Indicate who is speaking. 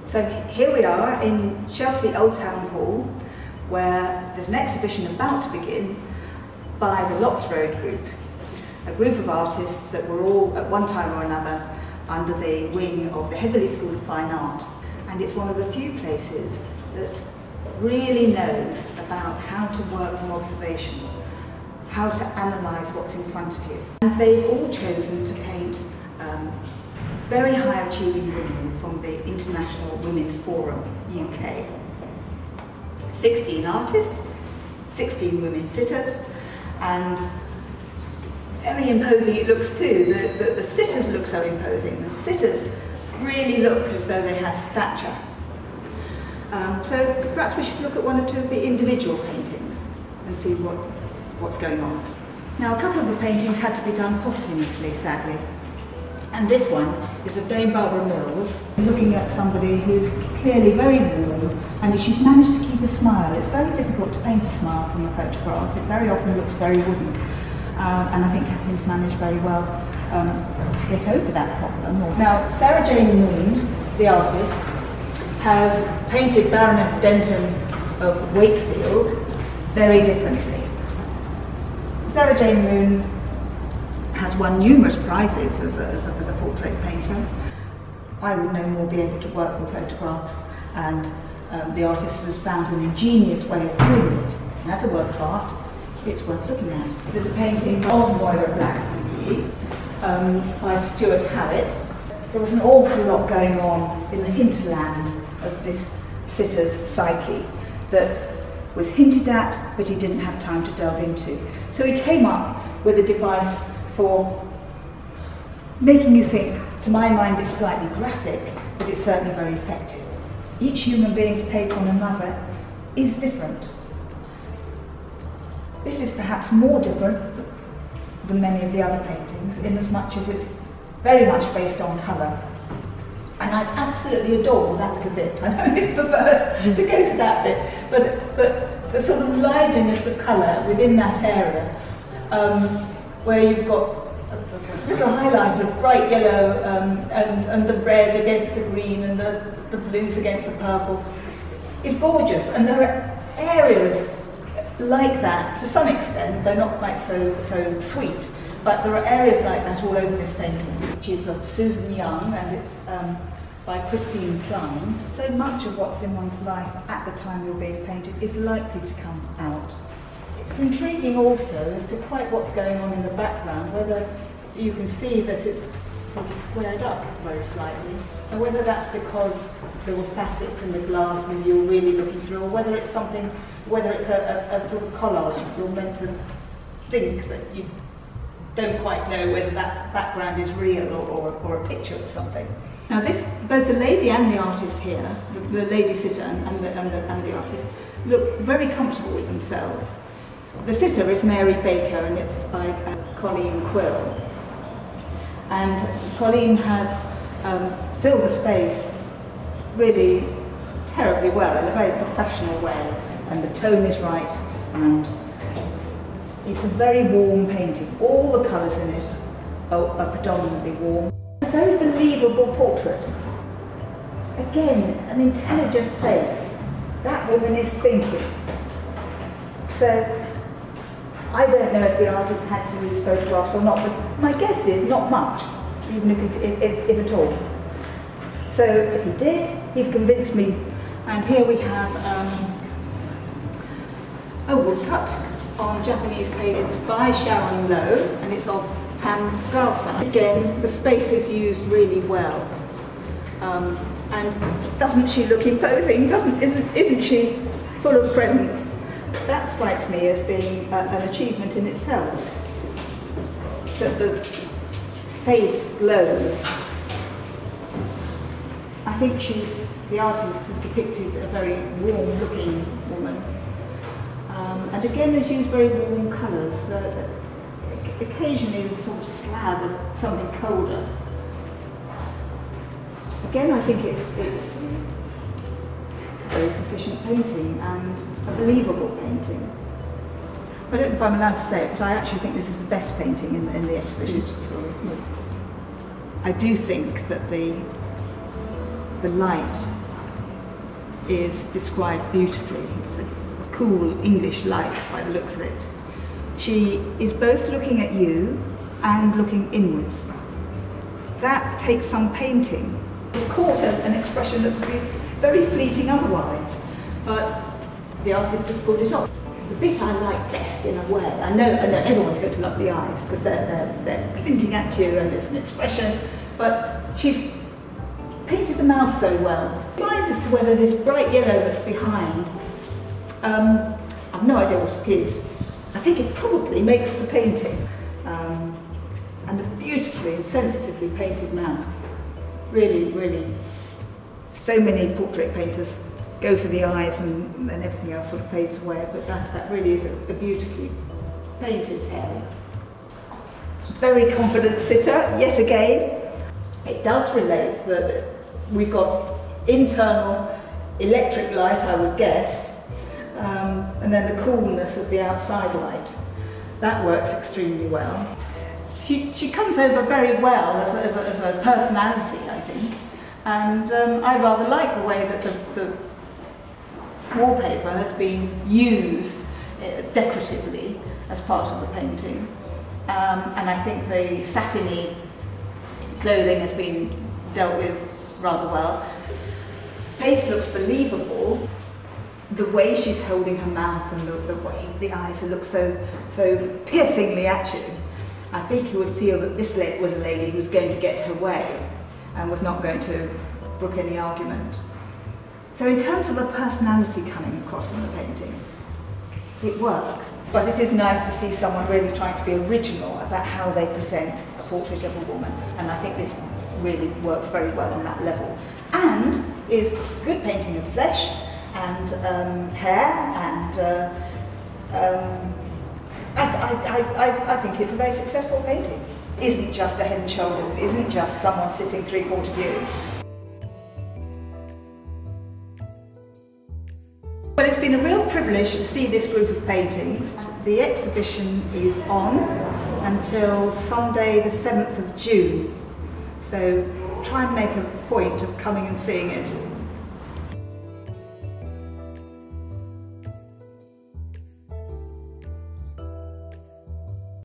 Speaker 1: So here we are in Chelsea Old Town Hall, where there's an exhibition about to begin by the Lots Road Group, a group of artists that were all at one time or another under the wing of the Heatherley School of Fine Art. And it's one of the few places that really knows about how to work from observation, how to analyse what's in front of you. And they've all chosen to paint very high achieving women from the International Women's Forum, UK. 16 artists, 16 women sitters, and very imposing it looks too. The sitters look so imposing. The sitters really look as though they have stature. So perhaps we should look at one or two of the individual paintings and see what's going on. Now, a couple of the paintings had to be done posthumously, sadly. And this one is of Dame Barbara Mills, looking at somebody who's clearly very warm, and she's managed to keep a smile. It's very difficult to paint a smile from a photograph. It very often looks very wooden. And I think Catherine's managed very well to get over that problem. Now, Sarah Jane Moon, the artist, has painted Baroness Denton of Wakefield very differently. Sarah Jane Moon has won numerous prizes as a portrait painter. I would no more be able to work with photographs, and the artist has found an ingenious way of doing it. And as a work of art, it's worth looking at. There's a painting of Moira Blacksley by Stuart Hallett. There was an awful lot going on in the hinterland of this sitter's psyche that was hinted at, but he didn't have time to delve into. So he came up with a device for making you think. To my mind, it's slightly graphic, but it's certainly very effective. Each human being's take on another is different. This is perhaps more different than many of the other paintings, in as much as it's very much based on colour. And I absolutely adore that little bit. I know it's perverse to go to that bit, but the sort of liveliness of colour within that area, where you've got a little highlight of bright yellow and the red against the green and the blues against the purple, is gorgeous. And there are areas like that to some extent. They're not quite so sweet, but there are areas like that all over this painting, which is of Susan Young, and it's by Christine Klein. So much of what's in one's life at the time you're being painted is likely to come out. It's intriguing also as to quite what's going on in the background, whether you can see that it's sort of squared up very slightly, and whether that's because there were facets in the glass and you're really looking through, or whether it's something, whether it's a sort of collage. You're meant to think that you don't quite know whether that background is real or a picture of something. Now this, both the lady and the artist here, the lady sitter and the artist, look very comfortable with themselves. The sitter is Mary Baker, and it's by Colleen Quill. And Colleen has filled the space really terribly well, in a very professional way, and the tone is right, and it's a very warm painting. All the colours in it are predominantly warm. A very believable portrait. Again, an intelligent face. That woman is thinking. So, I don't know if the artist had to use photographs or not, but my guess is not much, even if at all. So, if he did, he's convinced me. And here we have a woodcut on Japanese paintings by Sharon Lowe, and it's of Pam Garside. Again, the space is used really well. And doesn't she look imposing? Isn't she full of presence? That strikes me as being an achievement in itself. That the face glows. I think the artist has depicted a very warm-looking woman. And again, has used very warm colours. Occasionally, a sort of slab of something colder. Again, I think it's a very proficient painting and a believable painting. I don't know if I'm allowed to say it, but I actually think this is the best painting in the exhibition. I do think that the light is described beautifully. It's a cool English light by the looks of it. She is both looking at you and looking inwards. That takes some painting. It's caught an expression that would be very fleeting otherwise, but the artist has pulled it off. The bit I like best, in a way, I know everyone's going to love the eyes because they're glinting at you and it's an expression, but she's painted the mouth so well. The eyes as to whether this bright yellow that's behind, I've no idea what it is. I think it probably makes the painting. And a beautifully and sensitively painted mouth. Really, really. So many portrait painters go for the eyes and everything else sort of fades away, but that really is a beautifully painted area. Very confident sitter, yet again. It does relate that we've got internal electric light, I would guess, and then the coolness of the outside light. That works extremely well. She comes over very well as a personality, I think, and I rather like the way that the wallpaper has been used decoratively as part of the painting, and I think the satiny clothing has been dealt with rather well. Face looks believable. The way she's holding her mouth and the way the eyes look so piercingly at you, I think you would feel that this was a lady who was going to get her way and was not going to brook any argument. So in terms of the personality coming across in the painting, it works. But it is nice to see someone really trying to be original about how they present a portrait of a woman, and I think this really works very well on that level. And is good painting of flesh and hair, and I think it's a very successful painting. It isn't just the head and shoulders, it isn't just someone sitting three-quarter view. Well, it's been a real privilege to see this group of paintings. The exhibition is on until Sunday the 7th of June, so try and make a point of coming and seeing it.